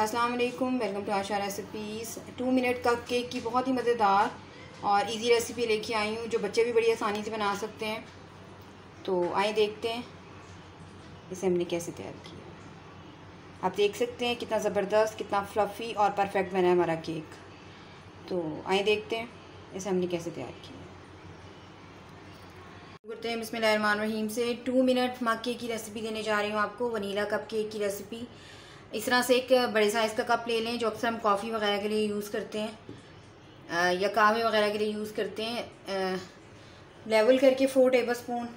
अस्सलाम वालेकुम, welcome to Asha recipes. 2 minute का केक की बहुत ही मज़ेदार और इजी रेसिपी लेके आई हूँ जो बच्चे भी बड़ी आसानी से बना सकते हैं। तो आइए देखते हैं इसे हमने कैसे तैयार किया। आप देख सकते हैं कितना ज़बरदस्त, कितना फ्लफ़ी और परफेक्ट बना है हमारा केक। तो आइए देखते हैं इसे हमने कैसे तैयार किया। करते हैं बिस्मिल्लाहिर्रहमानिर्रहीम से। 2 मिनट मग केक की रेसिपी देने जा रही हूँ आपको, वनीला कप केक की रेसिपी। इस तरह से एक बड़े साइज़ का कप ले लें जो अक्सर हम कॉफ़ी वगैरह के लिए यूज़ करते हैं या कहवे वगैरह के लिए यूज़ करते हैं। लेवल करके 4 टेबलस्पून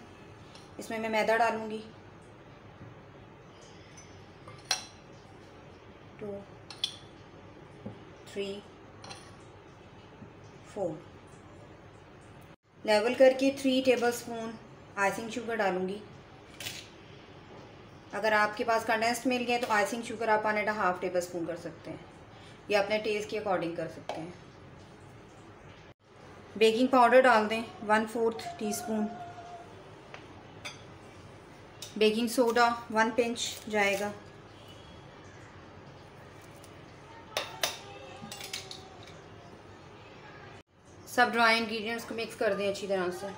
इसमें मैं मैदा डालूँगी। 2 3 4 लेवल करके 3 टेबलस्पून आइसिंग शुगर डालूँगी। अगर आपके पास कंडेंस्ड मिल्क है तो आइसिंग शुगर आप 1.5 टेबलस्पून कर सकते हैं या अपने टेस्ट के अकॉर्डिंग कर सकते हैं। बेकिंग पाउडर डाल दें 1/4 टीस्पून। बेकिंग सोडा 1 पिंच जाएगा। सब ड्राई इंग्रेडिएंट्स को मिक्स कर दें अच्छी तरह से।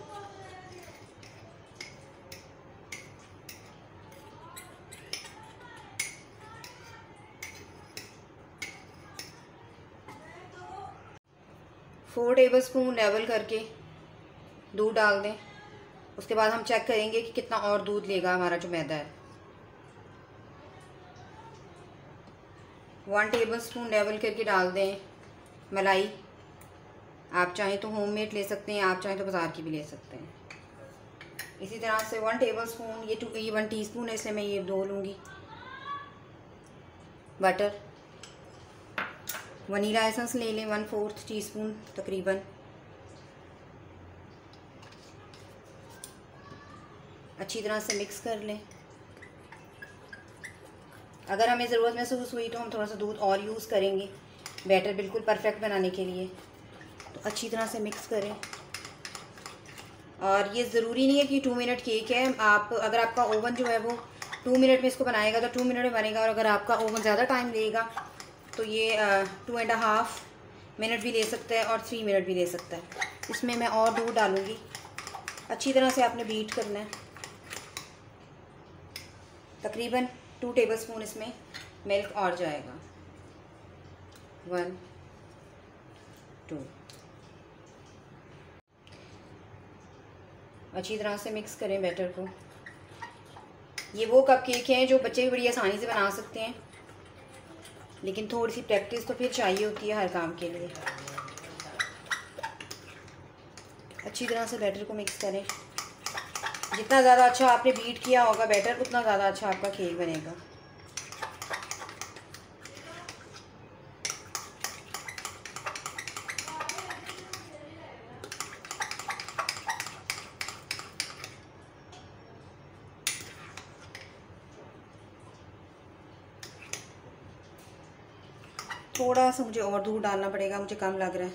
फोर टेबलस्पून लेवल करके दूध डाल दें। उसके बाद हम चेक करेंगे कि कितना और दूध लेगा हमारा जो मैदा है। 1 टेबलस्पून लेवल करके डाल दें मलाई। आप चाहें तो होममेड ले सकते हैं, आप चाहें तो बाज़ार की भी ले सकते हैं। इसी तरह से 1 टेबलस्पून, ये 1 टीस्पून है इसलिए मैं ये 2 लूँगी। बटर, वनीला एसेंस ले लें 1/4 टीस्पून तकरीबन। अच्छी तरह से मिक्स कर लें। अगर हमें ज़रूरत महसूस हुई तो हम थोड़ा सा दूध और यूज़ करेंगे बैटर बिल्कुल परफेक्ट बनाने के लिए। तो अच्छी तरह से मिक्स करें। और ये ज़रूरी नहीं है कि 2 मिनट केक है। आप अगर आपका ओवन जो है वो 2 मिनट में इसको बनाएगा तो 2 मिनट में बनेगा, और अगर आपका ओवन ज़्यादा टाइम लेगा तो ये 2.5 मिनट भी ले सकता है और 3 मिनट भी ले सकता है। इसमें मैं और दूध डालूँगी। अच्छी तरह से आपने बीट करना है। तकरीबन 2 टेबलस्पून इसमें मिल्क और जाएगा। 1 2 अच्छी तरह से मिक्स करें बैटर को। ये वो कप केक हैं जो बच्चे भी बड़ी आसानी से बना सकते हैं, लेकिन थोड़ी सी प्रैक्टिस तो फिर चाहिए होती है हर काम के लिए। अच्छी तरह से बैटर को मिक्स करें। जितना ज़्यादा अच्छा आपने बीट किया होगा बैटर, उतना ज़्यादा अच्छा आपका केक बनेगा। थोड़ा सा मुझे और दूध डालना पड़ेगा, मुझे कम लग रहा है।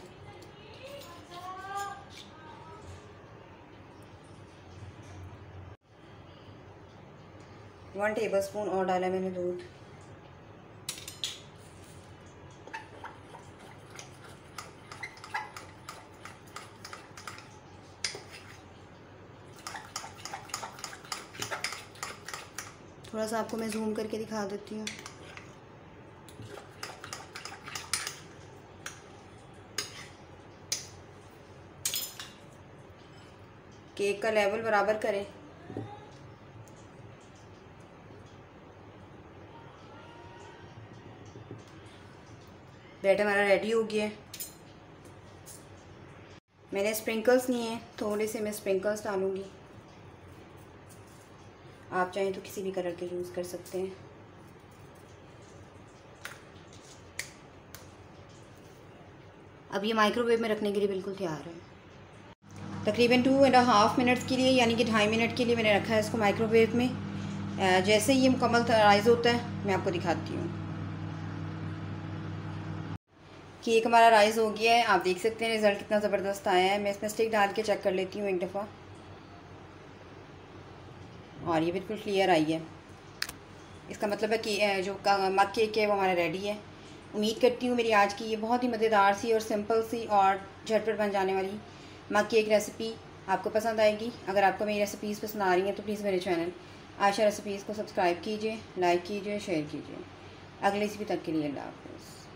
वन टेबलस्पून और डाला मैंने दूध। थोड़ा सा आपको मैं जूम करके दिखा देती हूँ। केक का लेवल बराबर करें। बैटर हमारा रेडी हो गया है। मैंने स्प्रिंकल्स लिए हैं, थोड़े से मैं स्प्रिंकल्स डालूँगी। आप चाहें तो किसी भी कलर के यूज़ कर सकते हैं। अब ये माइक्रोवेव में रखने के लिए बिल्कुल तैयार है। तकरीबन 2.5 मिनट्स के लिए, यानी कि 2.5 मिनट के लिए मैंने रखा है इसको माइक्रोवेव में। जैसे ये मुकम्मल राइज़ होता है मैं आपको दिखाती हूँ। केक हमारा राइज़ हो गया है, आप देख सकते हैं रिज़ल्ट कितना ज़बरदस्त आया है। मैं इसमें स्टिक डाल के चेक कर लेती हूँ एक दफ़ा, और ये बिल्कुल क्लियर आई है। इसका मतलब है कि जो मग केक है वो हमारा रेडी है। उम्मीद करती हूँ मेरी आज की ये बहुत ही मज़ेदार सी और सिंपल सी और झटपट बन जाने वाली मग केक रेसिपी आपको पसंद आएगी। अगर आपको मेरी रेसिपीज़ पसंद आ रही हैं तो प्लीज़ मेरे चैनल आयशा रेसिपीज़ को सब्सक्राइब कीजिए, लाइक कीजिए, शेयर कीजिए। अगली रेसिपी तक के लिए अल्लाह हाफ़िज़।